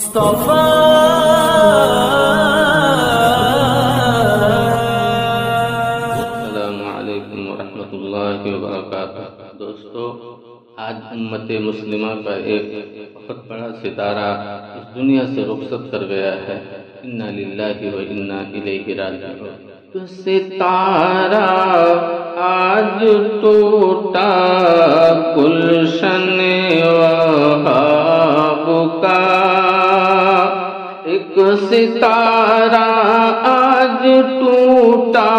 السلام علیکم ورحمۃ اللہ وبرکاتہ۔ دوستو، آج امت مسلمہ کا ایک بہت بڑا ستارہ اس دنیا سے رخصت کر گیا ہے۔ انا للہ و انا الیہ راجعون۔ تو ستارہ آج ٹوٹا گلشن وہاب کا، ایک ستارہ آج ٹوٹا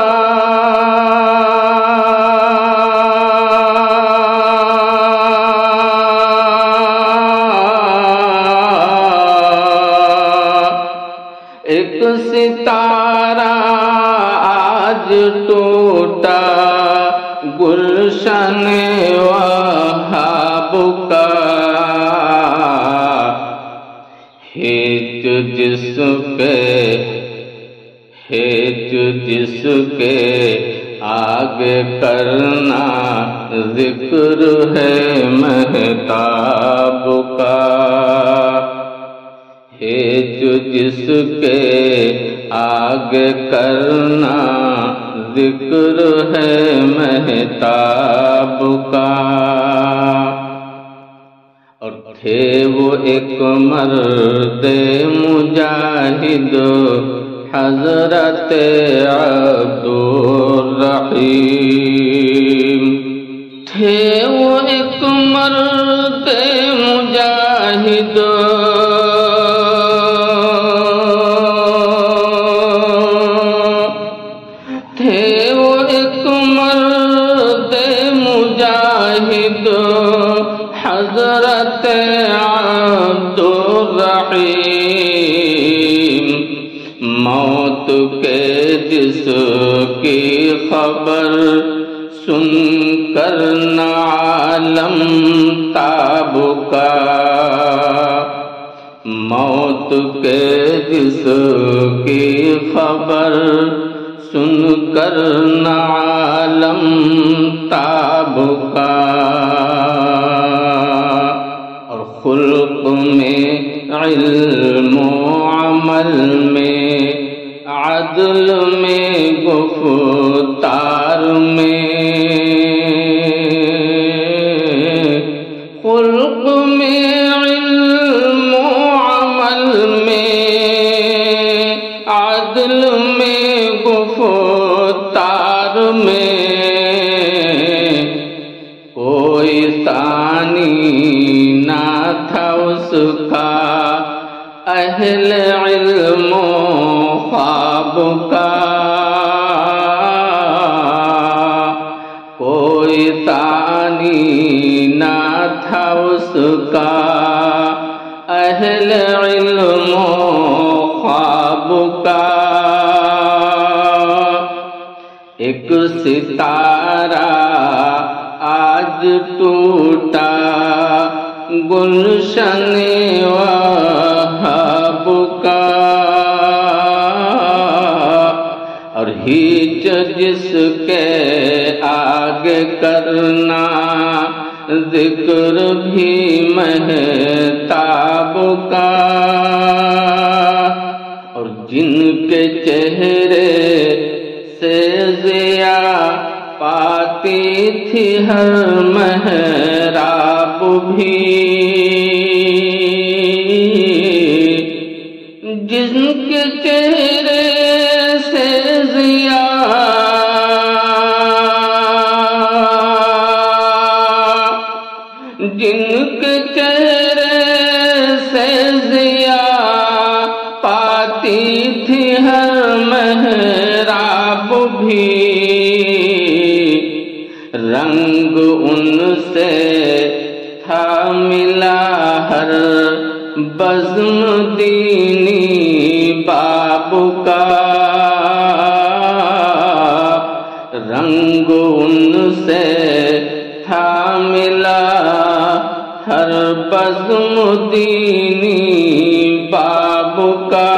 ایک ستارہ آج ٹوٹا گلشن وہاب کا، جس کے آگے کرنا ذکر ہے مہتاب کا، جس کے آگے کرنا ذکر ہے مہتاب کا۔ اور تھے وہ ایک مرد مجاہد حضرت عبدالرحیم، تھے وہ ایک مرد مجاہد حضرت عبدالرحیم، موت کے جس کی خبر سن کر نہ عالم تاب کا، موت کے جس کی خبر سن کر نہ عالم تاب کا، اور خلق میں علم و عمل میں عدل میں گفتار میں، خلق میں علم و عمل میں عدل میں گفتار میں، کوئی ثانی نہ تھا اس کا اہل علم و خواب کا، کوئی ثانی نہ تھا اس کا اہل علم و خواب کا، ایک ستارہ آج ٹوٹا گلشن وہاب کا، اور ہیچ جس کے آگے کرنا ذکر بھی مہتاب کا، اور جن کے چہرے سے ضیا پاتی تھی ہر محراب بھی، جن کے چہرے سے ضیا جن کے چہرے سے ضیا پاتی تھی ہر محراب بھی، رنگ ان سے تھا ملا ہر بزم دینی باب کا، رنگ ان سے تھا ملا ہر بزم دینی باب کا،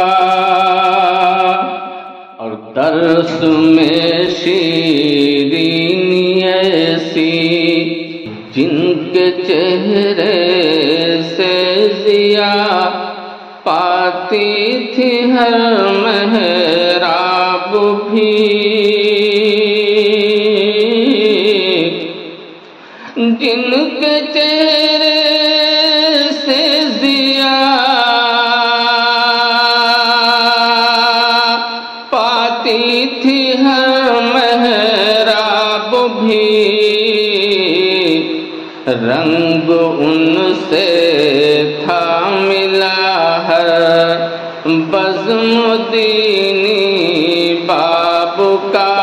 اور درس میں شیرینی ایسی جن کے چہرے سے ضیا پاتی تھی ہر محراب بھی، جن کے چہرے سے ضیا پاتی تھی ہر محراب بھی، رنگ ان سے تھا ملا ہر بزم دینی باب کا،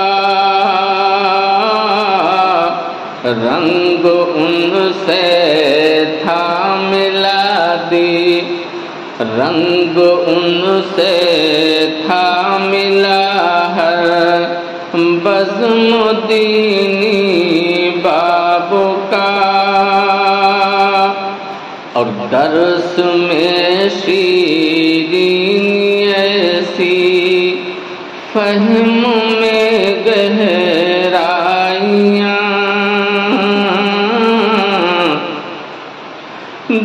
رنگ ان سے تھا ملا رنگ ان سے تھا ملا ہر بزم دینی باب کا، اور درس میں شیرینی ایسی، فہم میں گہرائیاں،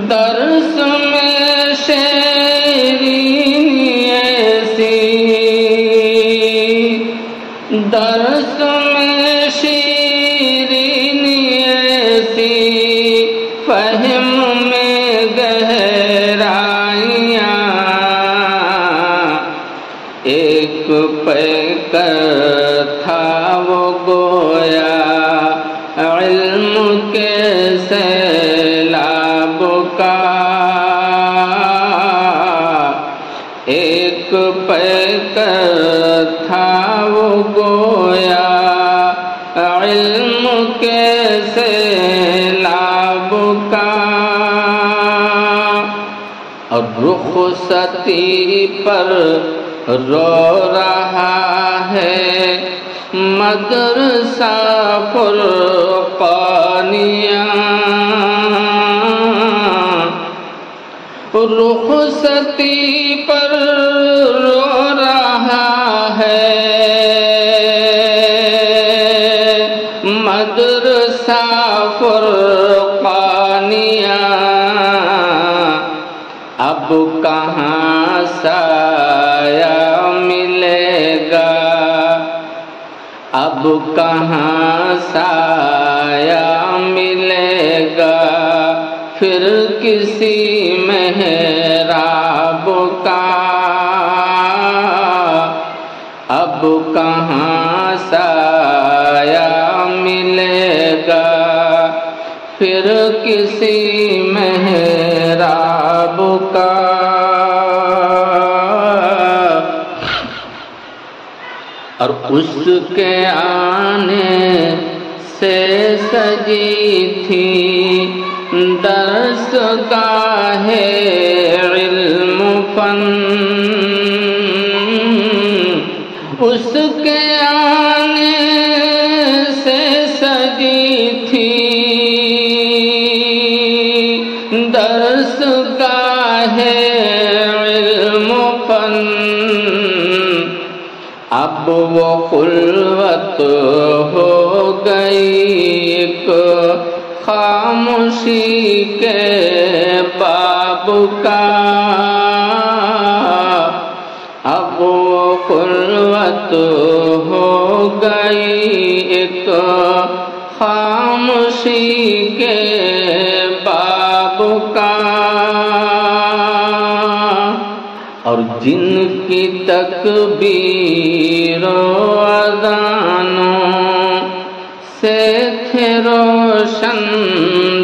درس میں شیرینی ایسی، درس میں شیرینی ایسی، فہم میں گہرائیاں، ایک پیکر تھا وہ گویا علم کے سیلاب کا، ایک پیکر تھا وہ گویا علم کے سیلاب کا، اور رخصتی پر رو رہا ہے مدرسہ فرقانیہ، رخصتی پر رو رہا ہے مدرسہ فرقانیہ، اب کہاں سایہ ملے گا، اب کہاں سایہ ملے گا، پھر کسی محراب کا، اب کہاں سایہ ملے گا، پھر کسی محراب کا، اور اس کے آنے سے سجی تھی درس گاہ علم فن، اس کے آنے سے سجی تھی درس گاہ علم فن، اب وہ خلوت ہو گئی ایک خاموشی کے باب کا، اب وہ خلوت ہو گئی ایک خاموشی کے باب کا، اور جن کی تکبیر و اذانوں سے تھے روشن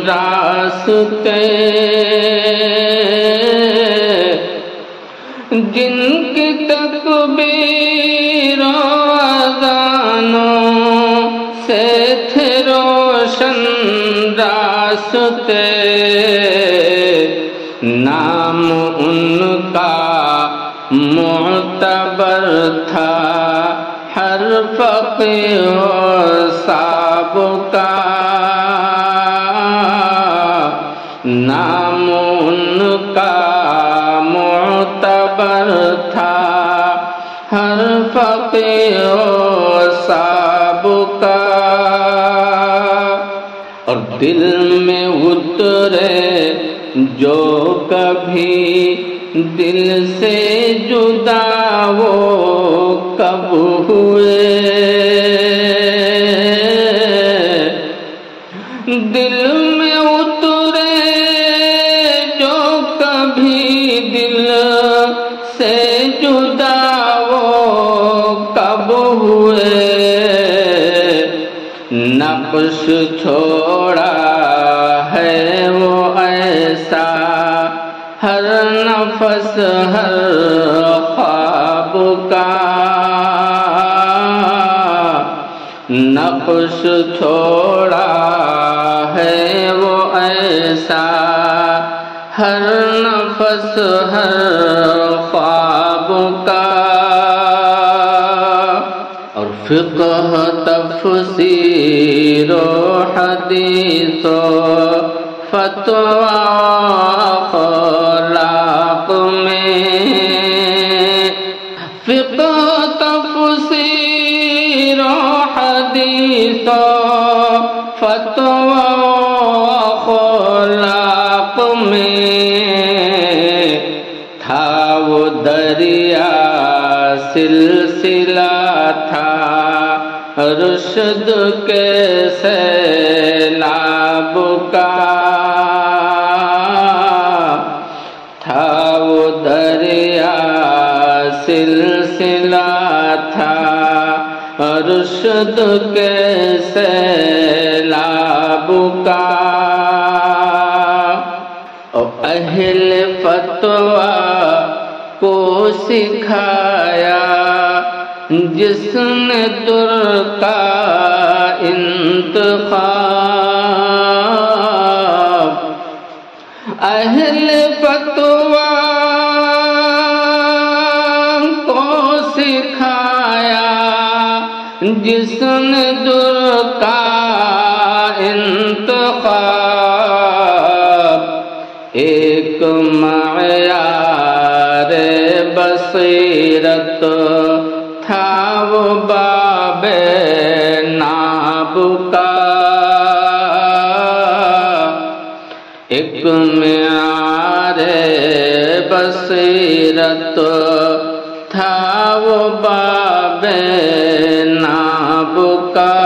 راستے، جن کی تکبیر و اذانوں سے تھے روشن راستے، نام ان کا معتبر تھا ہر فقیہ و صاحب کا، نام ان کا معتبر تھا ہر فقیہ و صاحب کا، اور دل میں اترے جو کبھی دل سے جدا وہ کب ہوئے، دل میں اترے جو کبھی دل سے جدا وہ کب ہوئے، نقش چھوڑا ہے وہ ایسا ہر نفس ہر خواب کا، نقش چھوڑا ہے وہ ایسا ہر نفس ہر خواب کا، اور فقہ تفسیر و حدیث و فتویٰ اخلاق میں، فقہ تفسیر و حدیث و فتویٰ اخلاق میں تھا وہ دریا سلسلہ تھا رشد کے سیلاب کا، تھا وہ دریا سلسلہ تھا رشد کے سیلاب کا، اہل فتویٰ کو سکھایا جس نے در کا انتخاب، اہل فتویٰ کو سکھایا جس نے در کا انتخاب، ایک معیار بصیرت تھا وہ باب ناب کا، ایک معیار بصیرت تھا وہ باب ناب کا،